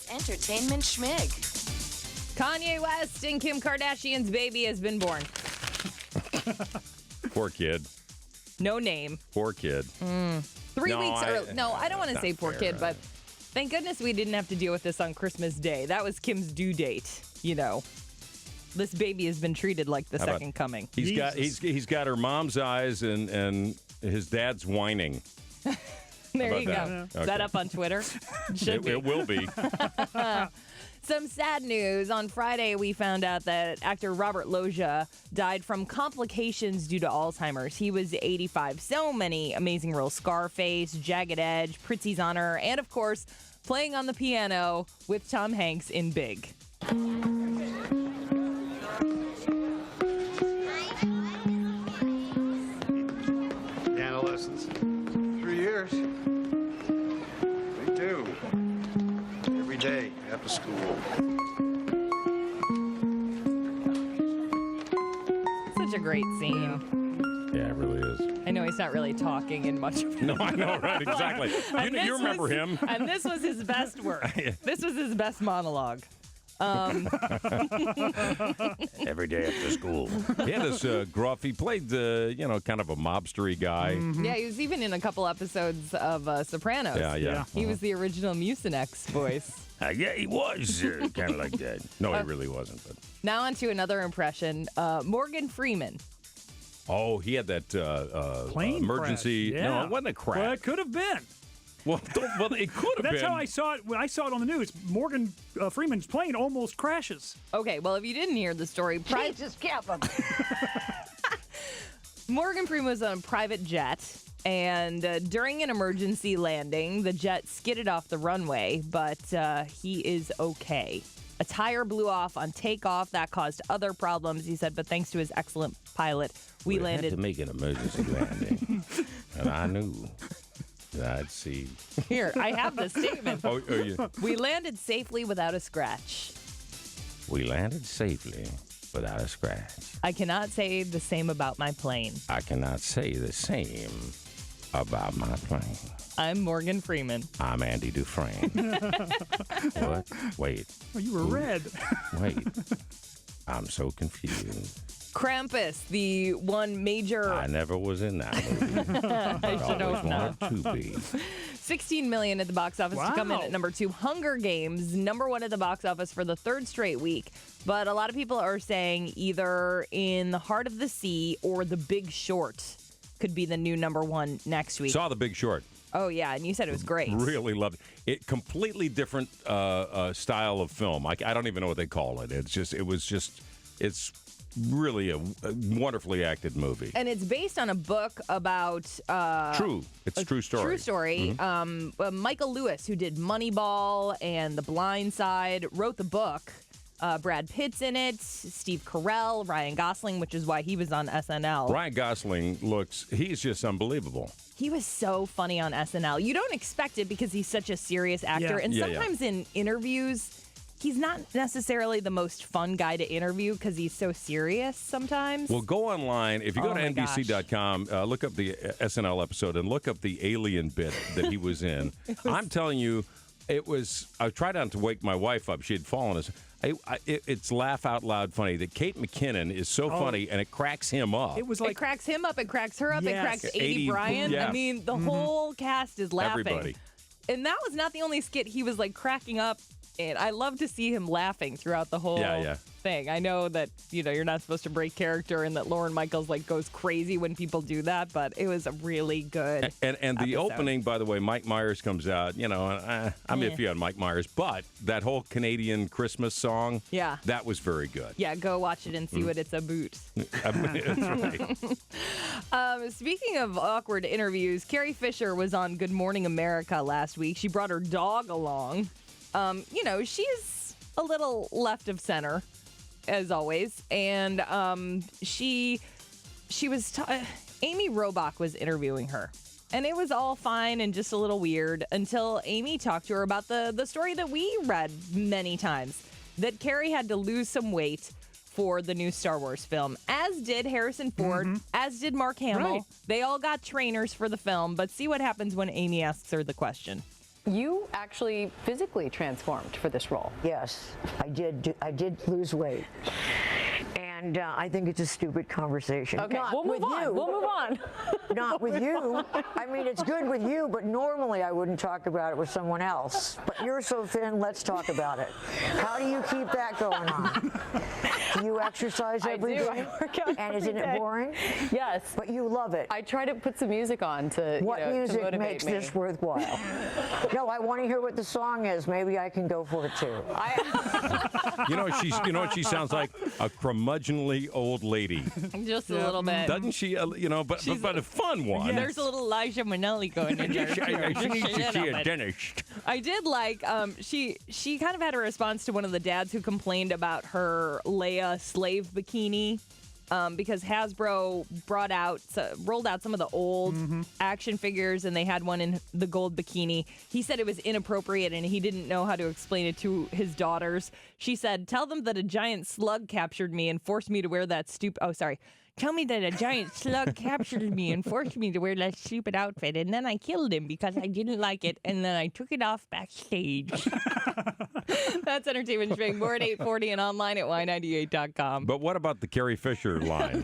It's Entertainment Schmig. Kanye West and Kim Kardashian's baby has been born. Poor kid. No name. Poor kid. 3 weeks early. No, I don't want to say poor kid, but thank goodness we didn't have to deal with this on Christmas Day. That was Kim's due date, This baby has been treated like the second coming. He's got her mom's eyes and his dad's whining. There you go. That? Is that up on Twitter? It will be. Some sad news. On Friday, we found out that actor Robert Loggia died from complications due to Alzheimer's. He was 85. So many amazing roles. Scarface, Jagged Edge, Prizzi's Honor, and of course, playing on the piano with Tom Hanks in Big. Piano lessons. 3 years. Me too. Every day after school. Such a great scene. Yeah, it really is. I know he's not really talking in much of it. No, I know, right? Exactly. You remember him. And this was his best work. This was his best monologue. Every day after school. He had this gruff. He played kind of a mobstery guy. Mm-hmm. Yeah, he was even in a couple episodes of Sopranos. Yeah. He was the original Mucinex voice. Yeah, he was kind of like that. No, he really wasn't. But now on to another impression. Morgan Freeman. Oh, he had that plane emergency. Crash. Yeah. No, it wasn't a crash. Well, it could have been. Well, it could have been. That's how I saw it. When I saw it on the news, Morgan Freeman's plane almost crashes. Okay, well, if you didn't hear the story, Morgan Freeman was on a private jet, and during an emergency landing, the jet skidded off the runway, but he is okay. A tire blew off on takeoff. That caused other problems, he said, but thanks to his excellent pilot, we landed. Had to make an emergency landing, and I knew. I'd see. Here, I have the statement. Yeah. We landed safely without a scratch. We landed safely without a scratch. I cannot say the same about my plane. I cannot say the same about my plane. I'm Morgan Freeman. I'm Andy Dufresne. What? Wait. Oh, you were red. Wait. I'm so confused. Krampus, the one major... I never was in that movie. I should always hope not. wanted to be. $16 million at the box office to come in at number 2. Hunger Games, number 1 at the box office for the third straight week. But a lot of people are saying either In the Heart of the Sea or The Big Short could be the new number 1 next week. Saw The Big Short. Oh, yeah, and you said it was great. Really loved it. It completely different style of film. I don't even know what they call it. It's really a wonderfully acted movie. And it's based on a book about... True. It's a true story. True story. Mm-hmm. Michael Lewis, who did Moneyball and The Blind Side, wrote the book. Brad Pitt's in it, Steve Carell, Ryan Gosling, which is why he was on SNL. Ryan Gosling he's just unbelievable. He was so funny on SNL. You don't expect it because he's such a serious actor. Yeah. And sometimes in interviews... He's not necessarily the most fun guy to interview because he's so serious sometimes. Well, go online. If you go to NBC.com, look up the SNL episode and look up the alien bit that he was in. I'm telling you, I tried not to wake my wife up. She had fallen asleep. It's laugh out loud funny. That Kate McKinnon is so funny, and it cracks him up. It was like it cracks him up. It cracks her up. Yes. It cracks 80 Bryant. Yeah. I mean, the whole cast is laughing. Everybody. And that was not the only skit. He was like cracking up. And I love to see him laughing throughout the whole thing. I know that, you're not supposed to break character and that Lorne Michaels goes crazy when people do that, but it was a really good And the episode. opening, by the way, Mike Myers comes out, and I'm iffy on Mike Myers, but that whole Canadian Christmas song, that was very good. Yeah, go watch it and see what it's about. That's right. Speaking of awkward interviews, Carrie Fisher was on Good Morning America last week. She brought her dog along. She's a little left of center, as always. And Amy Robach was interviewing her. And it was all fine and just a little weird until Amy talked to her about the story that we read many times, that Carrie had to lose some weight for the new Star Wars film, as did Harrison Ford, as did Mark Hamill. Right. They all got trainers for the film, but see what happens when Amy asks her the question. You actually physically transformed for this role. Yes, I did lose weight. And I think it's a stupid conversation. Okay, Not we'll move with on. you. We'll move on. Not with you. I mean, it's good with you, but normally I wouldn't talk about it with someone else. But you're so thin, let's talk about it. How do you keep that going on? Do you exercise every day? I work out And every isn't day. it boring? Yes. But you love it. I try to put some music on to What to music motivate makes me. this worthwhile? No, I want to hear what the song is. Maybe I can go for it too. You know what she sounds like? A curmudgeonly old lady. Just a little bit. Doesn't she? But a fun one. There's a little Liza Minnelli going in there. She needs to Just a see little a bit. dentist. I did like she kind of had a response to one of the dads who complained about her Leia slave bikini. Because Hasbro rolled out some of the old action figures, and they had one in the gold bikini. He said it was inappropriate, and he didn't know how to explain it to his daughters. She said, "Tell them that a giant slug captured me and forced me to wear that stupid." Oh, sorry. Tell me that a giant slug captured me and forced me to wear that stupid outfit, and then I killed him because I didn't like it, and then I took it off backstage. That's Entertainment Schmig. More at 8:40 and online at y98.com. But what about the Carrie Fisher line?